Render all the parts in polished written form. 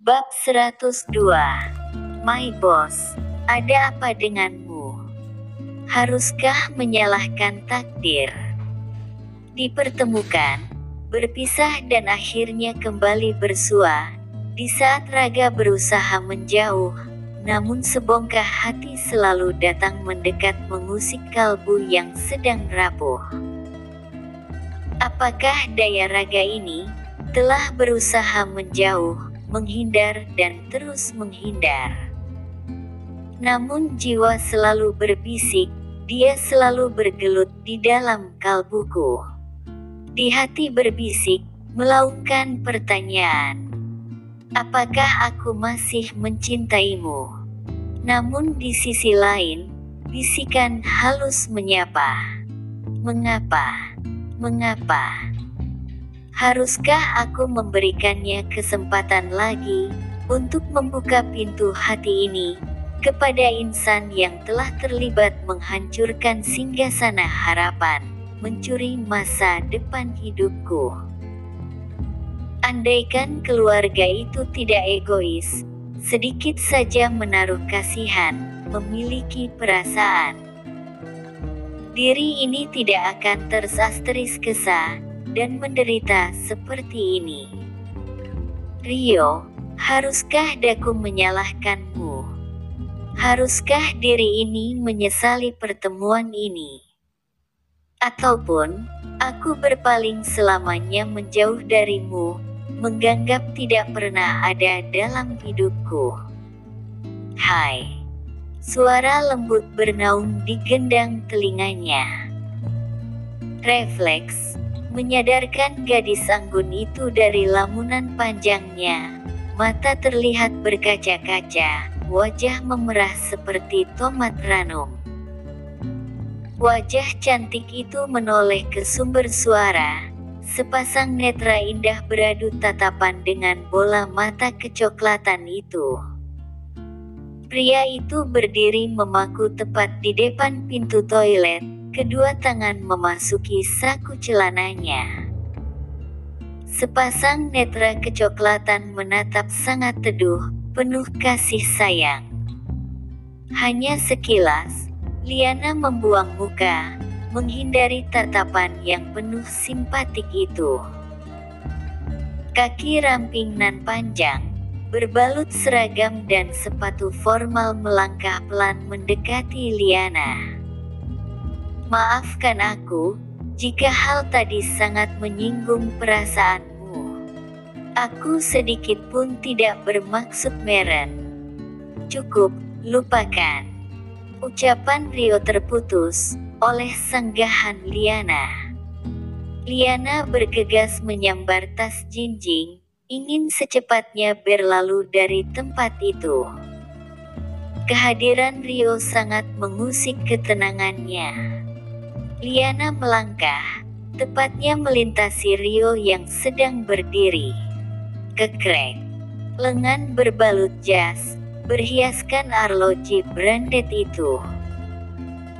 Bab 102. My boss, ada apa denganmu? Haruskah menyalahkan takdir? Dipertemukan, berpisah dan akhirnya kembali bersua. Di saat raga berusaha menjauh, namun sebongkah hati selalu datang mendekat mengusik kalbu yang sedang rapuh. Apakah daya raga ini telah berusaha menjauh, menghindar dan terus menghindar? Namun jiwa selalu berbisik, dia selalu bergelut di dalam kalbuku. Di hati berbisik, melaungkan pertanyaan. Apakah aku masih mencintaimu? Namun di sisi lain, bisikan halus menyapa. Mengapa? Mengapa? Haruskah aku memberikannya kesempatan lagi untuk membuka pintu hati ini kepada insan yang telah terlibat menghancurkan singgasana harapan, mencuri masa depan hidupku? Andaikan keluarga itu tidak egois, sedikit saja menaruh kasihan, memiliki perasaan, diri ini tidak akan tersasteris-kesa dan menderita seperti ini. Rio, haruskah daku menyalahkanmu? Haruskah diri ini menyesali pertemuan ini? Ataupun, aku berpaling selamanya menjauh darimu, menganggap tidak pernah ada dalam hidupku? Hai. Suara lembut bernaung di gendang telinganya. Refleks menyadarkan gadis anggun itu dari lamunan panjangnya. Mata terlihat berkaca-kaca, wajah memerah seperti tomat ranum. Wajah cantik itu menoleh ke sumber suara. Sepasang netra indah beradu tatapan dengan bola mata kecoklatan itu. Pria itu berdiri memaku tepat di depan pintu toilet. Kedua tangan memasuki saku celananya. Sepasang netra kecoklatan menatap sangat teduh, penuh kasih sayang. Hanya sekilas, Liana membuang muka, menghindari tatapan yang penuh simpatik itu. Kaki ramping nan panjang, berbalut seragam dan sepatu formal melangkah pelan mendekati Liana. Maafkan aku, jika hal tadi sangat menyinggung perasaanmu. Aku sedikit pun tidak bermaksud meren. Cukup, lupakan. Ucapan Rio terputus oleh sanggahan Liana. Liana bergegas menyambar tas jinjing, ingin secepatnya berlalu dari tempat itu. Kehadiran Rio sangat mengusik ketenangannya. Liana melangkah, tepatnya melintasi Rio yang sedang berdiri. Kekrek. Lengan berbalut jas, berhiaskan arloji branded itu.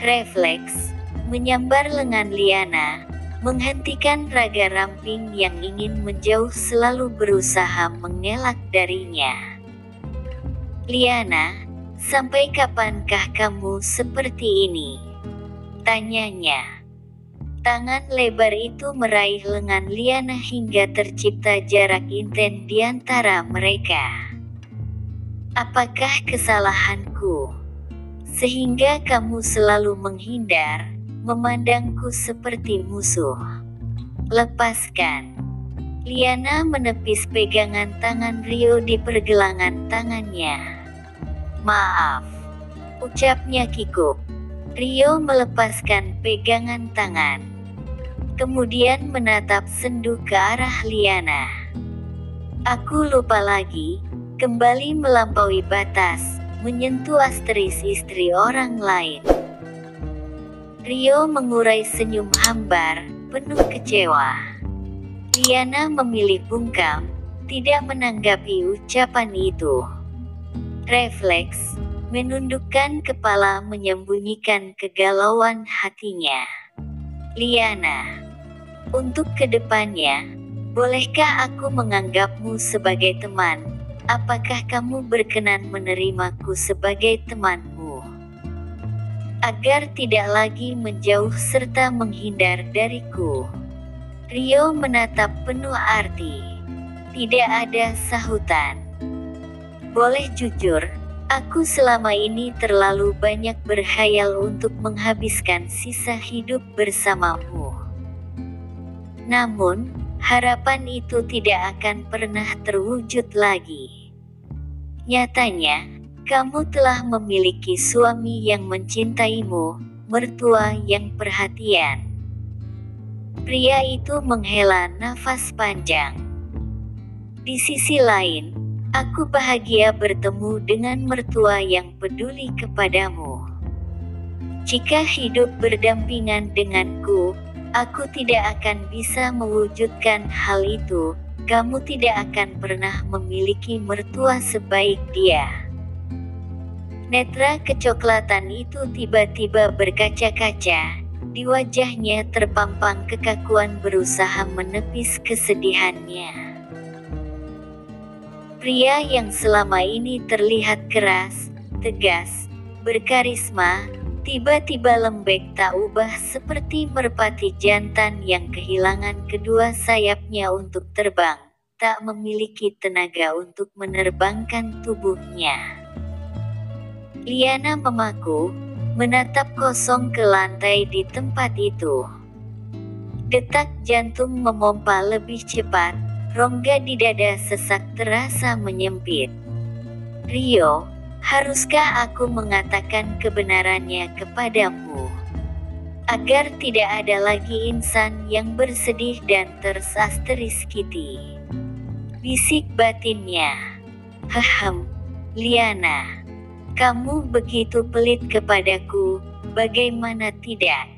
Refleks, menyambar lengan Liana, menghentikan raga ramping yang ingin menjauh selalu berusaha mengelak darinya. Liana, sampai kapankah kamu seperti ini? Tanyanya. Tangan lebar itu meraih lengan Liana hingga tercipta jarak intens di antara mereka. Apakah kesalahanku? Sehingga kamu selalu menghindar, memandangku seperti musuh. Lepaskan. Liana menepis pegangan tangan Rio di pergelangan tangannya. Maaf, ucapnya kikuk. Rio melepaskan pegangan tangan. Kemudian menatap sendu ke arah Liana. Aku lupa lagi, kembali melampaui batas, menyentuh asteris istri orang lain. Rio mengurai senyum hambar, penuh kecewa. Liana memilih bungkam, tidak menanggapi ucapan itu. Refleks, menundukkan kepala menyembunyikan kegalauan hatinya. Liana, untuk kedepannya, bolehkah aku menganggapmu sebagai teman, apakah kamu berkenan menerimaku sebagai temanmu? Agar tidak lagi menjauh serta menghindar dariku. Rio menatap penuh arti. Tidak ada sahutan. Boleh jujur, aku selama ini terlalu banyak berkhayal untuk menghabiskan sisa hidup bersamamu. Namun, harapan itu tidak akan pernah terwujud lagi. Nyatanya, kamu telah memiliki suami yang mencintaimu, mertua yang perhatian. Pria itu menghela nafas panjang. Di sisi lain, aku bahagia bertemu dengan mertua yang peduli kepadamu. Jika hidup berdampingan denganku, aku tidak akan bisa mewujudkan hal itu. Kamu tidak akan pernah memiliki mertua sebaik dia. Netra kecoklatan itu tiba-tiba berkaca-kaca. Di wajahnya terpampang kekakuan berusaha menepis kesedihannya. Pria yang selama ini terlihat keras, tegas, berkarisma, tiba-tiba lembek tak ubah seperti merpati jantan yang kehilangan kedua sayapnya untuk terbang, tak memiliki tenaga untuk menerbangkan tubuhnya. Liana memaku, menatap kosong ke lantai di tempat itu. Detak jantung memompa lebih cepat, rongga di dada sesak terasa menyempit. Rio, haruskah aku mengatakan kebenarannya kepadamu? Agar tidak ada lagi insan yang bersedih dan tersasteriskiti. Bisik batinnya. Hehem, Liana. Kamu begitu pelit kepadaku, bagaimana tidak?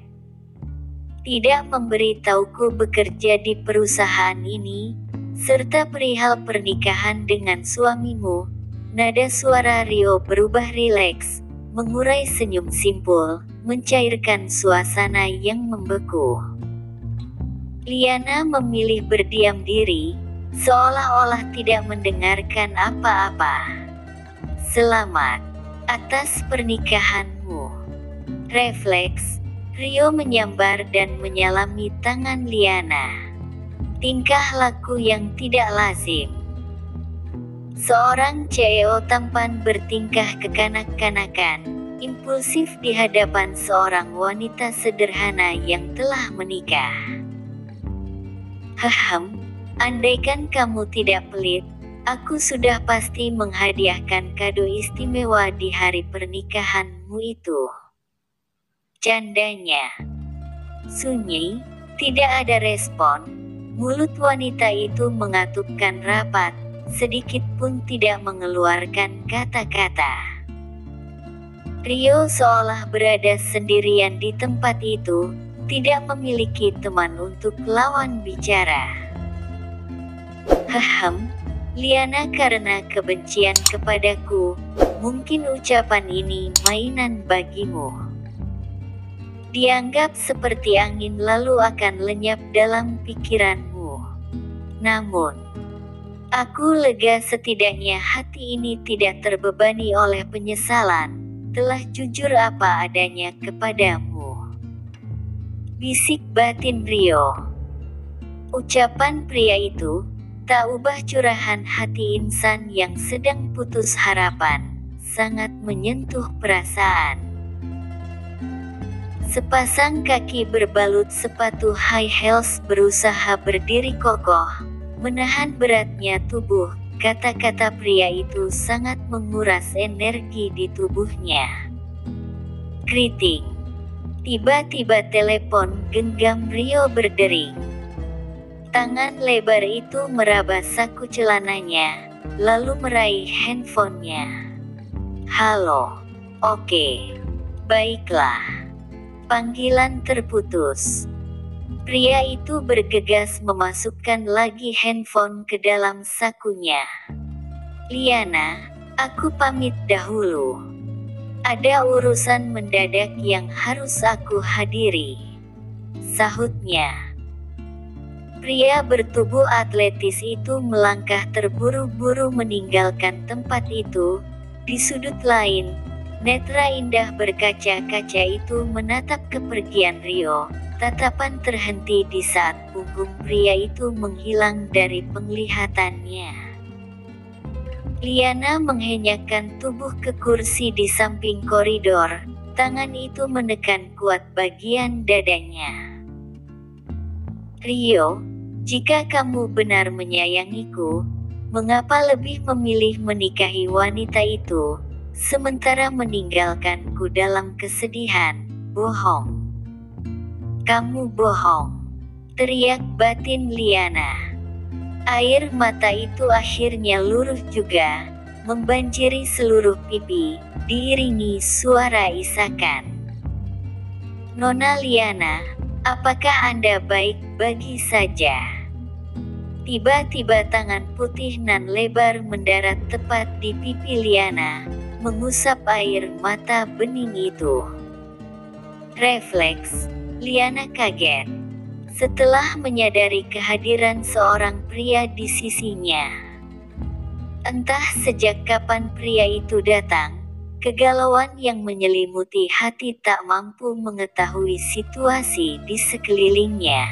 Tidak memberitahuku bekerja di perusahaan ini, serta perihal pernikahan dengan suamimu. Nada suara Rio berubah rileks, mengurai senyum simpul, mencairkan suasana yang membeku. Liana memilih berdiam diri, seolah-olah tidak mendengarkan apa-apa. Selamat atas pernikahanmu. Refleks, Rio menyambar dan menyalami tangan Liana. Tingkah laku yang tidak lazim. Seorang CEO tampan bertingkah kekanak-kanakan, impulsif di hadapan seorang wanita sederhana yang telah menikah. Hehem, andaikan kamu tidak pelit, aku sudah pasti menghadiahkan kado istimewa di hari pernikahanmu itu. Candanya. Sunyi, tidak ada respon. Mulut wanita itu mengatupkan rapat, sedikit pun tidak mengeluarkan kata-kata. Rio seolah berada sendirian di tempat itu, tidak memiliki teman untuk lawan bicara. Hehem, Liana, karena kebencian kepadaku, mungkin ucapan ini mainan bagimu. Dianggap seperti angin lalu akan lenyap dalam pikiranmu. Namun, aku lega setidaknya hati ini tidak terbebani oleh penyesalan, telah jujur apa adanya kepadamu. Bisik batin Rio. Ucapan pria itu tak ubah curahan hati insan yang sedang putus harapan, sangat menyentuh perasaan. Sepasang kaki berbalut sepatu high heels berusaha berdiri kokoh, menahan beratnya tubuh. Kata-kata pria itu sangat menguras energi di tubuhnya. Kriting. Tiba-tiba telepon genggam Rio berdering. Tangan lebar itu meraba saku celananya, lalu meraih handphonenya. Halo. Oke. Baiklah. Panggilan terputus. Pria itu bergegas memasukkan lagi handphone ke dalam sakunya. Liana, aku pamit dahulu. Ada urusan mendadak yang harus aku hadiri, sahutnya. Pria bertubuh atletis itu melangkah terburu-buru meninggalkan tempat itu. Di sudut lain, netra indah berkaca-kaca itu menatap kepergian Rio. Tatapan terhenti di saat punggung pria itu menghilang dari penglihatannya. Liana menghenyakkan tubuh ke kursi di samping koridor. Tangan itu menekan kuat bagian dadanya. Rio, jika kamu benar menyayangiku, mengapa lebih memilih menikahi wanita itu, sementara meninggalkanku dalam kesedihan? Bohong. Kamu bohong, teriak batin Liana. Air mata itu akhirnya luruh juga, membanjiri seluruh pipi, diiringi suara isakan. Nona Liana, apakah Anda baik-baik saja? Tiba-tiba tangan putih nan lebar mendarat tepat di pipi Liana, mengusap air mata bening itu. Refleks, Liana kaget. Setelah menyadari kehadiran seorang pria di sisinya. Entah sejak kapan pria itu datang, kegalauan yang menyelimuti hati tak mampu mengetahui situasi di sekelilingnya.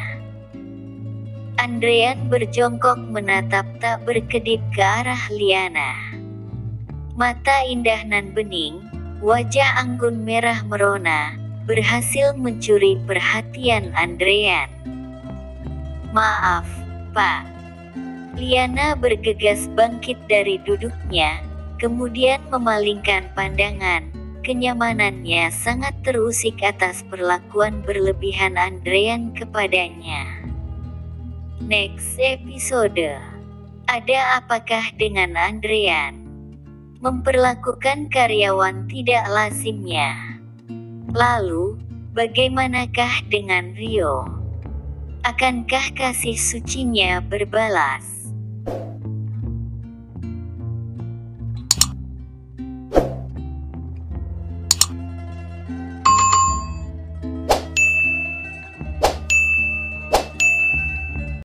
Andrean berjongkok menatap tak berkedip ke arah Liana. Mata indah nan bening, wajah anggun merah merona, berhasil mencuri perhatian Andrean. Maaf, Pak. Liana bergegas bangkit dari duduknya, kemudian memalingkan pandangan. Kenyamanannya sangat terusik atas perlakuan berlebihan Andrean kepadanya. Next episode. Ada apakah dengan Andrean? Memperlakukan karyawan tidak lazimnya. Lalu, bagaimanakah dengan Rio? Akankah kasih sucinya berbalas?